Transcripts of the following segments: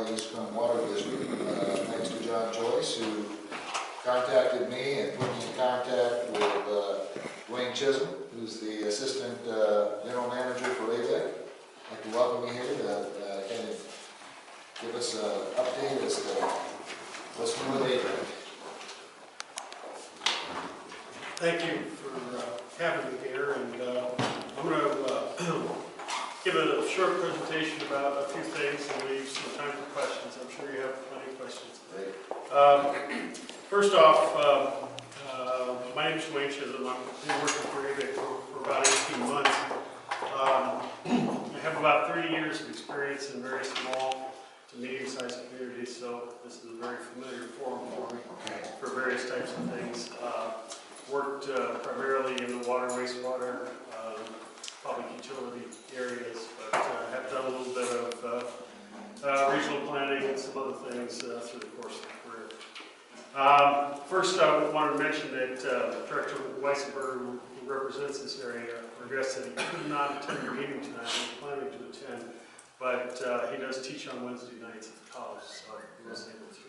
the East Kern Water District. Thanks to John Joyce, who contacted me and put me in contact with Dwayne Chisolm, who's the Assistant General Manager for AVEK. I'd like to welcome you here to kind of give us an update as to what's new with AVEK. Thank you for having me here, and I'm going to give a short presentation about a few things and leave some time for questions. I'm sure you have plenty of questions. First off, my name is Dwayne Chisolm. I've been working for AVEK for about 18 months. I have about 30 years of experience in very small to medium-sized communities, so this is a very familiar forum for me for various types of things. Worked primarily in the water, wastewater, public utility areas, but have done a little bit of regional planning and some other things through the course of the career. First, I wanted to mention that Director Weissenberger, who represents this area, regrets that he could not attend the meeting tonight. He's planning to attend, but he does teach on Wednesday nights at the college, so he was able to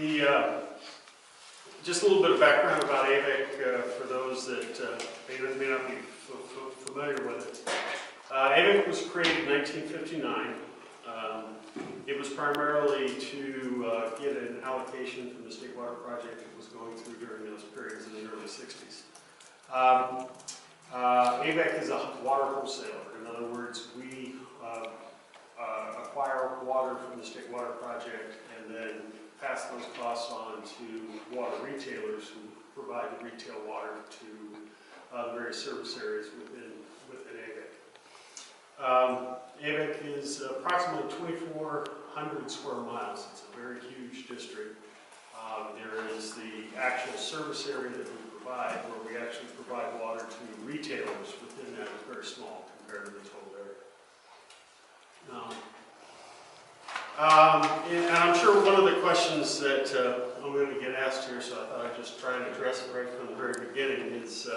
attend. Just a little bit of background about AVEK for those that may not be familiar with it. AVEK was created in 1959. It was primarily to get an allocation from the State Water Project that was going through during those periods in the early 60s. AVEK is a water wholesaler. In other words, we acquire water from the State Water Project and then pass those costs on to water retailers who provide the retail water to the various service areas within AVEK. AVEK is approximately 2,400 square miles. It's a very huge district. There is the actual service area that we provide, where we actually provide water to retailers within that. It's very small compared to the total area. And I'm sure one of the questions that I'm going to get asked here, so I thought I'd just try and address it right from the very beginning, is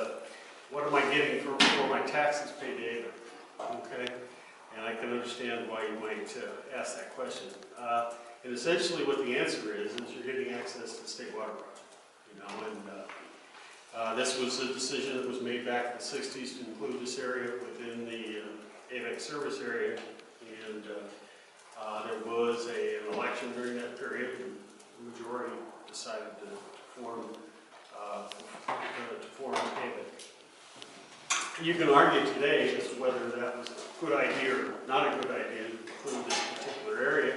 what am I getting for my taxes paid to AVEK? Okay, and I can understand why you might ask that question. And essentially what the answer is you're getting access to the State Water Project. And this was a decision that was made back in the 60s to include this area within the AVEK service area, and there was an election during that period, and the majority decided to form AVEK. You can argue today as to whether that was a good idea or not a good idea to include this particular area,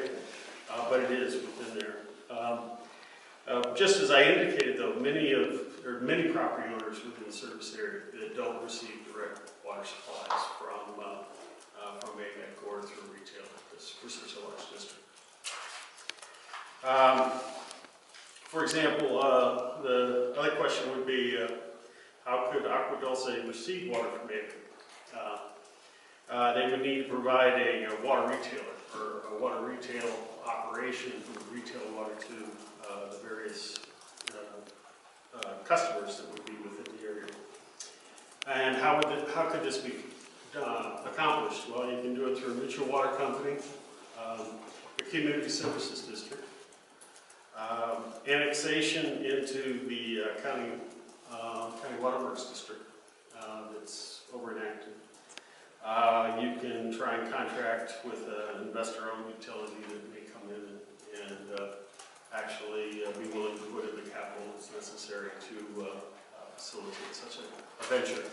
but it is within there. Just as I indicated, though, there are many property owners within the service area that don't receive direct water supplies from AVEK or through retail. For such a large district. For example, the other question would be, how could Agua Dulce receive water from AVEK? They would need to provide a water retailer or a water retail operation to retail water to the various customers that would be within the area. And how could this be accomplished? Well, you can do it through a mutual water company, a community services district, annexation into the county waterworks district that's over in Acton. You can try and contract with an investor-owned utility that may come in and actually be willing to put in the capital that's necessary to facilitate such a venture.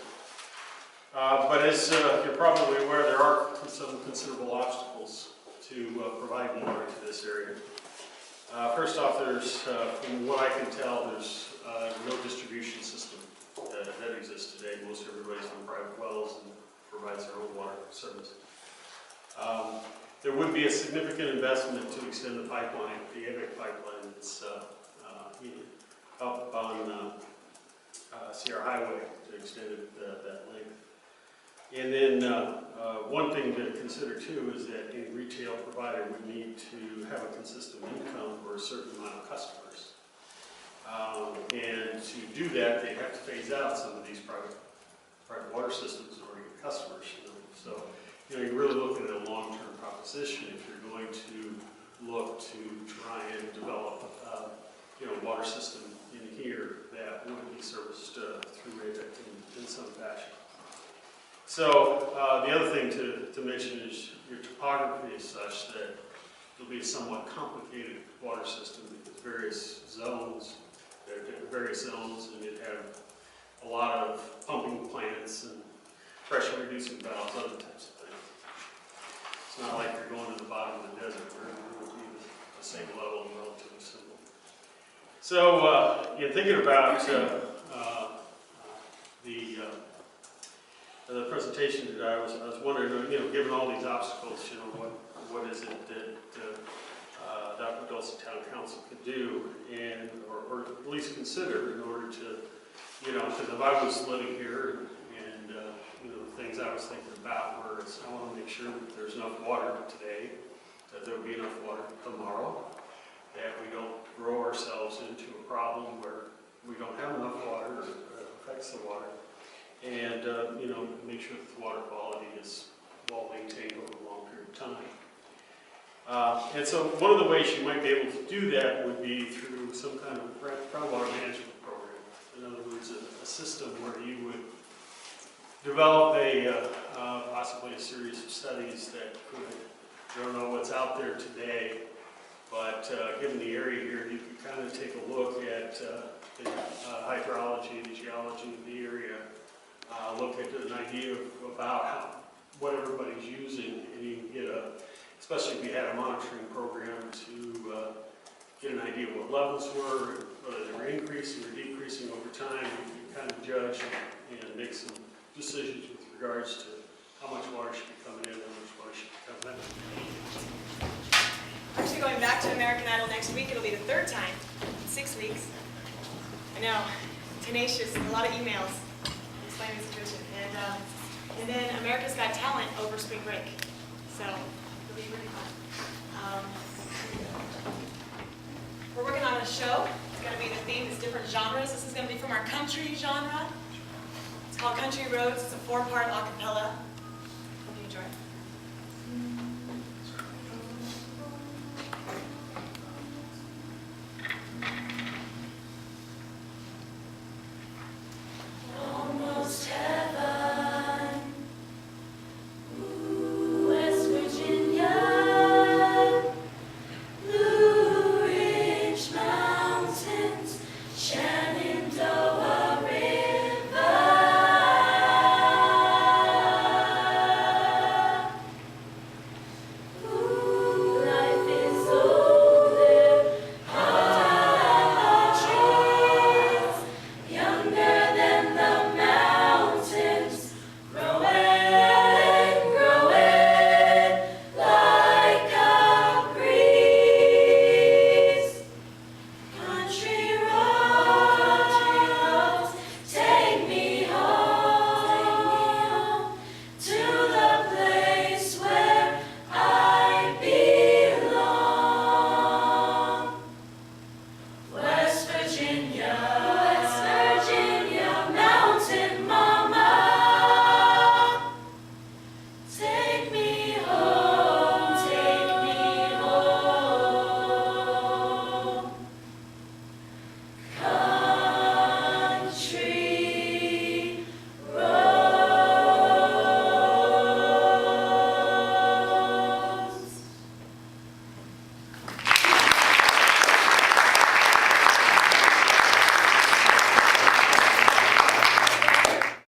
But as you're probably aware, there are some considerable obstacles to providing water to this area. First off, there's, from what I can tell, there's no distribution system that exists today. Most everybody's on private wells and provides their own water service. There would be a significant investment to extend the pipeline, the AVEK pipeline that's up on Sierra Highway, to extend it that length. And then one thing to consider too is that a retail provider would need to have a consistent income for a certain amount of customers. And to do that, they have to phase out some of these private water systems in order to get customers. So you're really looking at a long-term proposition if you're going to try and develop, water system in here that would be serviced through AVEK in some fashion. So the other thing to mention is your topography is such that it'll be a somewhat complicated water system because various zones, there are various zones, and you'd have a lot of pumping plants and pressure reducing valves, other types of things. It's not like you're going to the bottom of the desert where it would be the same level and relatively simple. So, thinking about the presentation today, I was wondering, given all these obstacles, what is it that Dr. Dulce Town Council could do, or at least consider in order to, because if I was living here and the things I was thinking about were, I want to make sure that there's enough water today, that there will be enough water tomorrow, that we don't grow ourselves into a problem where we don't have enough water or it affects the water, and make sure that the water quality is well maintained over a long period of time. And so one of the ways you might be able to do that would be through some kind of groundwater management program. In other words, a system where you would develop possibly a series of studies that could, I don't know what's out there today, but given the area here, you could kind of take a look at the hydrology, the geology of the area, look at an idea about what everybody's using, and you can get especially if you had a monitoring program to get an idea of what levels were, whether they were increasing or decreasing over time. You can kind of judge and make some decisions with regards to how much water should be coming in, how much water should be coming in. I'm actually going back to American Idol next week. It'll be the third time in 6 weeks. I know, tenacious, a lot of emails explaining the situation. And then America's Got Talent over spring break. So it'll be really fun. We're working on a show. It's going to be the theme. It's different genres. This is going to be from our country genre. It's called Country Roads. It's a 4-part a cappella